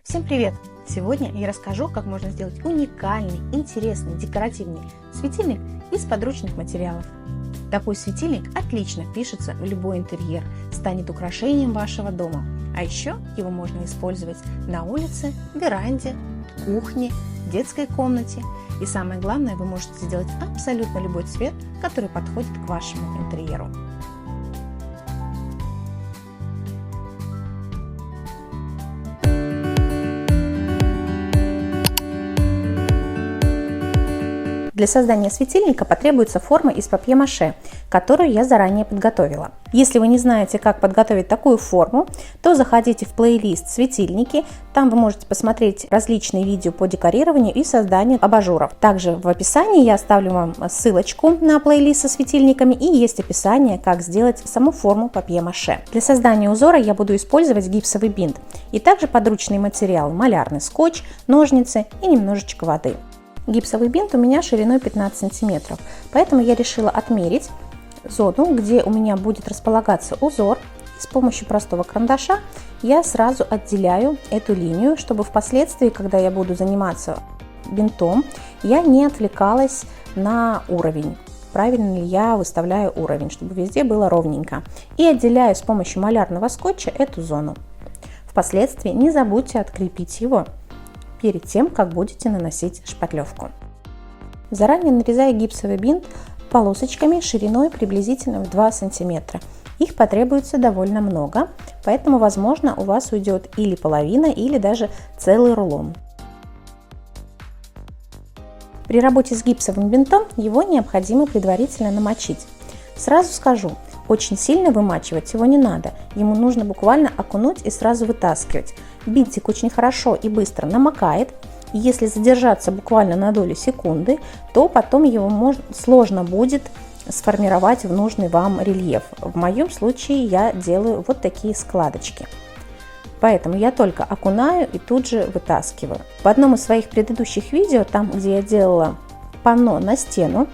Всем привет! Сегодня я расскажу, как можно сделать уникальный, интересный, декоративный светильник из подручных материалов. Такой светильник отлично впишется в любой интерьер, станет украшением вашего дома. А еще его можно использовать на улице, веранде, кухне, детской комнате. И самое главное, вы можете сделать абсолютно любой цвет, который подходит к вашему интерьеру. Для создания светильника потребуется форма из папье-маше, которую я заранее подготовила. Если вы не знаете, как подготовить такую форму, то заходите в плейлист «Светильники». Там вы можете посмотреть различные видео по декорированию и созданию абажуров. Также в описании я оставлю вам ссылочку на плейлист со светильниками и есть описание, как сделать саму форму папье-маше. Для создания узора я буду использовать гипсовый бинт и также подручные материалы: малярный скотч, ножницы и немножечко воды. Гипсовый бинт у меня шириной 15 сантиметров, поэтому я решила отмерить зону, где у меня будет располагаться узор. И с помощью простого карандаша я сразу отделяю эту линию, чтобы впоследствии, когда я буду заниматься бинтом, я не отвлекалась на уровень. Правильно ли я выставляю уровень, чтобы везде было ровненько. И отделяю с помощью малярного скотча эту зону. Впоследствии не забудьте открепить его перед тем, как будете наносить шпатлевку. Заранее нарезаю гипсовый бинт полосочками шириной приблизительно в 2 сантиметра. Их потребуется довольно много, поэтому, возможно, у вас уйдет или половина, или даже целый рулон. При работе с гипсовым бинтом его необходимо предварительно намочить. Сразу скажу, очень сильно вымачивать его не надо, ему нужно буквально окунуть и сразу вытаскивать. Бинтик очень хорошо и быстро намокает, и если задержаться буквально на долю секунды, то потом его сложно будет сформировать в нужный вам рельеф. В моем случае я делаю вот такие складочки. Поэтому я только окунаю и тут же вытаскиваю. В одном из своих предыдущих видео, там где я делала панно на стену,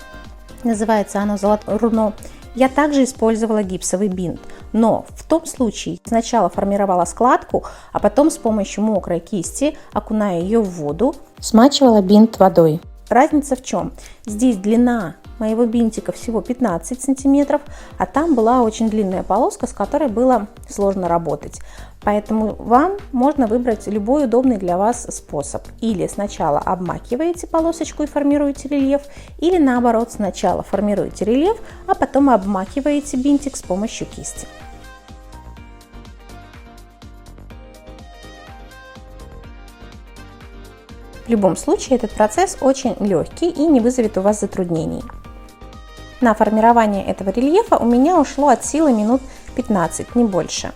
называется оно «Золотое руно», я также использовала гипсовый бинт, но в том случае сначала формировала складку, а потом с помощью мокрой кисти, окуная ее в воду, смачивала бинт водой. Разница в чем? Здесь длина моего бинтика всего 15 сантиметров, а там была очень длинная полоска, с которой было сложно работать. Поэтому вам можно выбрать любой удобный для вас способ. Или сначала обмакиваете полосочку и формируете рельеф, или наоборот, сначала формируете рельеф, а потом обмакиваете бинтик с помощью кисти. В любом случае этот процесс очень легкий и не вызовет у вас затруднений. На формирование этого рельефа у меня ушло от силы минут 15, не больше.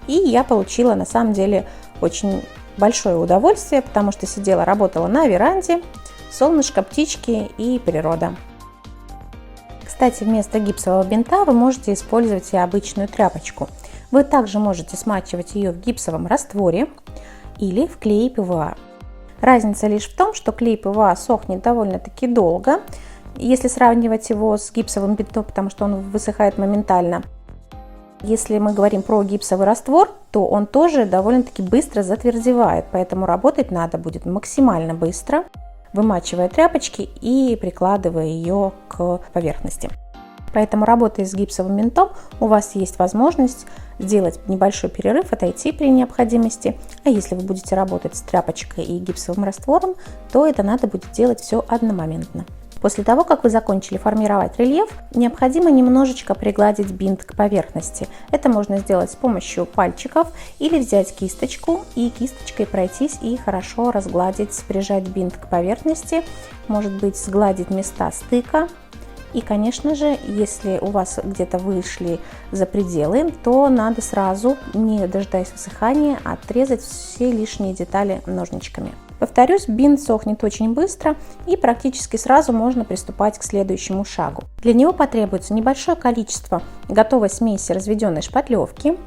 И я получила на самом деле очень большое удовольствие, потому что сидела, работала на веранде, солнышко, птички и природа. Кстати, вместо гипсового бинта вы можете использовать и обычную тряпочку. Вы также можете смачивать ее в гипсовом растворе или в клее ПВА. Разница лишь в том, что клей ПВА сохнет довольно-таки долго, если сравнивать его с гипсовым бинтом, потому что он высыхает моментально. Если мы говорим про гипсовый раствор, то он тоже довольно-таки быстро затвердевает, поэтому работать надо будет максимально быстро, вымачивая тряпочки и прикладывая ее к поверхности. Поэтому, работая с гипсовым бинтом, у вас есть возможность сделать небольшой перерыв, отойти при необходимости. А если вы будете работать с тряпочкой и гипсовым раствором, то это надо будет делать все одномоментно. После того, как вы закончили формировать рельеф, необходимо немножечко пригладить бинт к поверхности. Это можно сделать с помощью пальчиков или взять кисточку и кисточкой пройтись и хорошо разгладить, прижать бинт к поверхности, может быть, сгладить места стыка. И, конечно же, если у вас где-то вышли за пределы, то надо сразу, не дожидаясь высыхания, отрезать все лишние детали ножничками. Повторюсь, бинт сохнет очень быстро и практически сразу можно приступать к следующему шагу. Для него потребуется небольшое количество готовой смеси разведенной шпатлевки,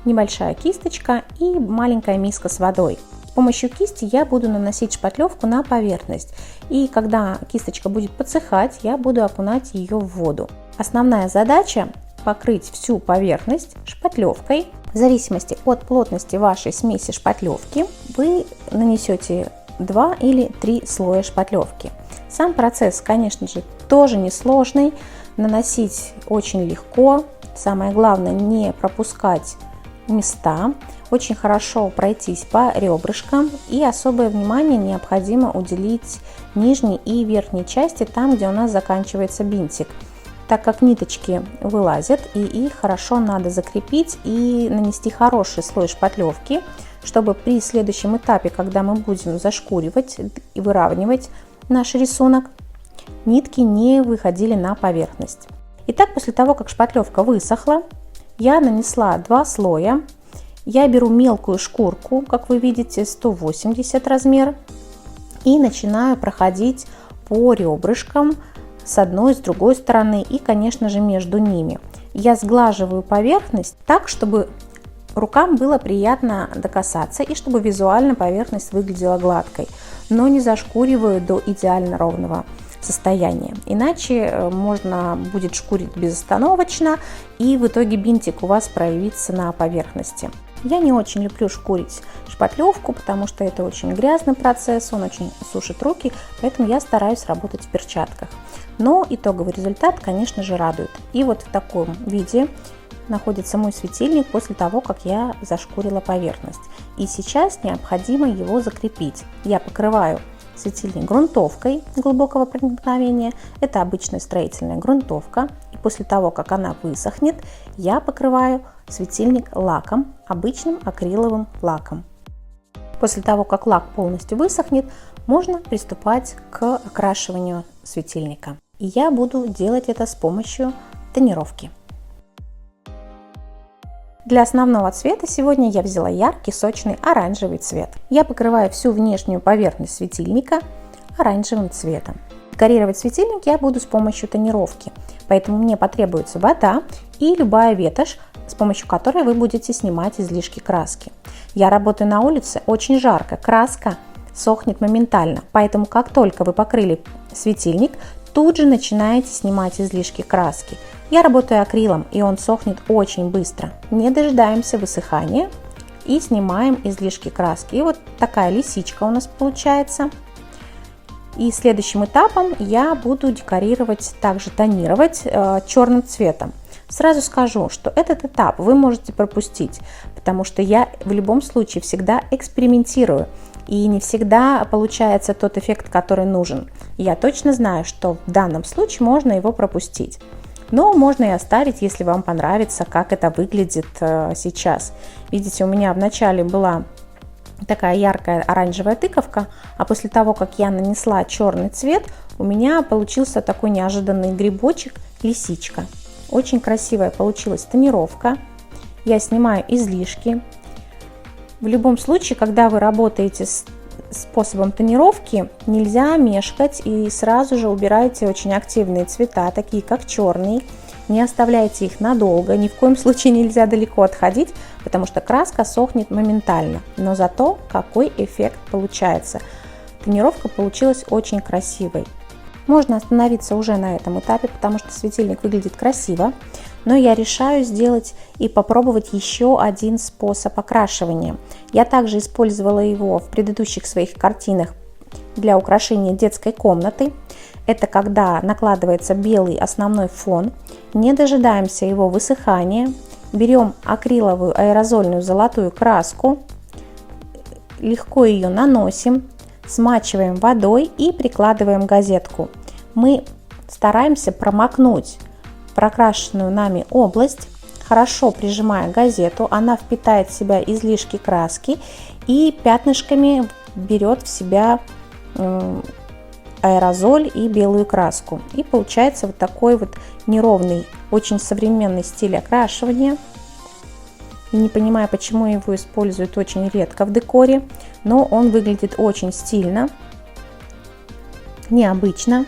небольшая кисточка и маленькая миска с водой. С помощью кисти я буду наносить шпатлевку на поверхность, и когда кисточка будет подсыхать, я буду окунать ее в воду. Основная задача покрыть всю поверхность шпатлевкой, В зависимости от плотности вашей смеси шпатлевки вы нанесете 2 или 3 слоя шпатлевки. Сам процесс, конечно же, тоже несложный, наносить очень легко. Самое главное не пропускать места, очень хорошо пройтись по ребрышкам, и особое внимание необходимо уделить нижней и верхней части, там, где у нас заканчивается бинтик, так как ниточки вылазят, и их хорошо надо закрепить и нанести хороший слой шпатлевки, чтобы при следующем этапе, когда мы будем зашкуривать и выравнивать наш рисунок, нитки не выходили на поверхность. Итак, после того, как шпатлевка высохла, я нанесла 2 слоя. Я беру мелкую шкурку, как вы видите, 180 размер, и начинаю проходить по ребрышкам с одной и с другой стороны, и, конечно же, между ними. Я сглаживаю поверхность так, чтобы рукам было приятно докасаться и чтобы визуально поверхность выглядела гладкой, но не зашкуриваю до идеально ровного состояния, иначе можно будет шкурить безостановочно, и в итоге бинтик у вас проявится на поверхности. Я не очень люблю шкурить шпатлевку, потому что это очень грязный процесс, он очень сушит руки, поэтому я стараюсь работать в перчатках. Но итоговый результат, конечно же, радует. И вот в таком виде находится мой светильник после того, как я зашкурила поверхность. И сейчас необходимо его закрепить. Я покрываю светильник грунтовкой глубокого проникновения. Это обычная строительная грунтовка. И после того, как она высохнет, я покрываю светильник лаком, обычным акриловым лаком. После того, как лак полностью высохнет, можно приступать к окрашиванию светильника. И я буду делать это с помощью тонировки. Для основного цвета сегодня я взяла яркий, сочный оранжевый цвет. Я покрываю всю внешнюю поверхность светильника оранжевым цветом. Декорировать светильник я буду с помощью тонировки, поэтому мне потребуется вода и любая ветошь, с помощью которой вы будете снимать излишки краски. Я работаю на улице, очень жарко, краска сохнет моментально, поэтому как только вы покрыли светильник, тут же начинаете снимать излишки краски. Я работаю акрилом, и он сохнет очень быстро. Не дожидаемся высыхания и снимаем излишки краски. И вот такая лисичка у нас получается. И следующим этапом я буду декорировать, также тонировать черным цветом. Сразу скажу, что этот этап вы можете пропустить, потому что я в любом случае всегда экспериментирую. И не всегда получается тот эффект, который нужен. Я точно знаю, что в данном случае можно его пропустить. Но можно и оставить, если вам понравится, как это выглядит сейчас. Видите, у меня вначале была такая яркая оранжевая тыковка, а после того, как я нанесла черный цвет, у меня получился такой неожиданный грибочек, лисичка. Очень красивая получилась тонировка. Я снимаю излишки. В любом случае, когда вы работаете с способом тонировки, нельзя мешкать и сразу же убирайте очень активные цвета, такие как черный. Не оставляйте их надолго, ни в коем случае нельзя далеко отходить, потому что краска сохнет моментально. Но зато какой эффект получается. Тонировка получилась очень красивой. Можно остановиться уже на этом этапе, потому что светильник выглядит красиво, но я решаю сделать и попробовать еще один способ окрашивания. Я также использовала его в предыдущих своих картинах для украшения детской комнаты. Это когда накладывается белый основной фон, не дожидаемся его высыхания, берем акриловую аэрозольную золотую краску, легко ее наносим, смачиваем водой и прикладываем газетку. Мы стараемся промокнуть прокрашенную нами область, хорошо прижимая газету, она впитает в себя излишки краски и пятнышками берет в себя аэрозоль и белую краску. И получается вот такой вот неровный, очень современный стиль окрашивания. И не понимаю, почему его используют очень редко в декоре, но он выглядит очень стильно, необычно.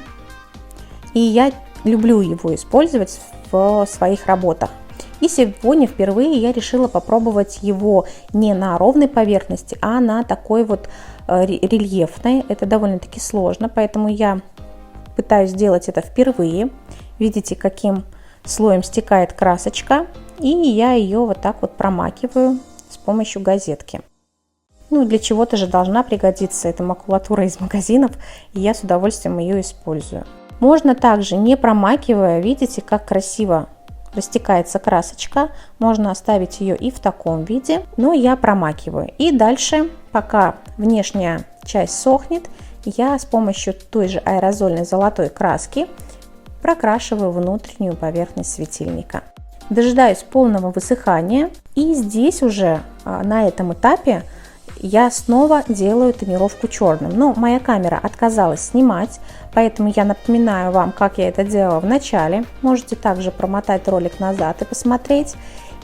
И я люблю его использовать в своих работах. И сегодня впервые я решила попробовать его не на ровной поверхности, а на такой вот рельефной. Это довольно-таки сложно, поэтому я пытаюсь сделать это впервые. Видите, каким слоем стекает красочка, и я ее вот так вот промакиваю с помощью газетки. Ну, для чего-то же должна пригодиться эта макулатура из магазинов, и я с удовольствием ее использую. Можно также, не промакивая, видите, как красиво растекается красочка. Можно оставить ее и в таком виде, но я промакиваю. И дальше, пока внешняя часть сохнет, я с помощью той же аэрозольной золотой краски прокрашиваю внутреннюю поверхность светильника. Дожидаюсь полного высыхания, и здесь уже на этом этапе я снова делаю тонировку черным. Но моя камера отказалась снимать, поэтому я напоминаю вам, как я это делала в начале. Можете также промотать ролик назад и посмотреть.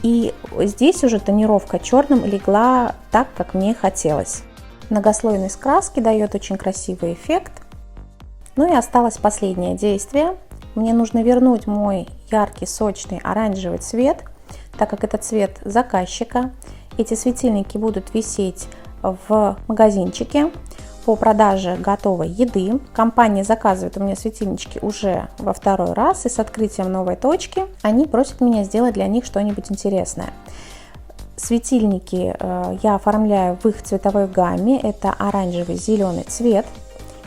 И здесь уже тонировка черным легла так, как мне хотелось. Многослойность краски дает очень красивый эффект. Ну и осталось последнее действие. Мне нужно вернуть мой яркий, сочный оранжевый цвет, так как это цвет заказчика. Эти светильники будут висеть в магазинчике по продаже готовой еды. Компания заказывает у меня светильнички уже во второй раз, и с открытием новой точки они просят меня сделать для них что-нибудь интересное. Светильники я оформляю в их цветовой гамме. Это оранжевый, зеленый цвет.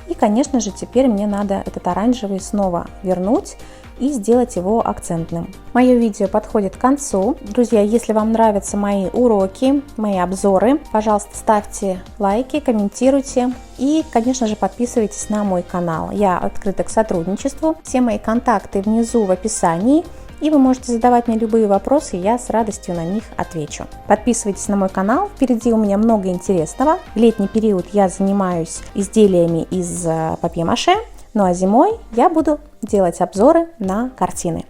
И, конечно же, теперь мне надо этот оранжевый снова вернуть и сделать его акцентным. Мое видео подходит к концу. Друзья, если вам нравятся мои уроки, мои обзоры, пожалуйста, ставьте лайки, комментируйте и, конечно же, подписывайтесь на мой канал. Я открыта к сотрудничеству. Все мои контакты внизу в описании. И вы можете задавать мне любые вопросы, я с радостью на них отвечу. Подписывайтесь на мой канал, впереди у меня много интересного. В летний период я занимаюсь изделиями из папье-маше, ну а зимой я буду делать обзоры на картины.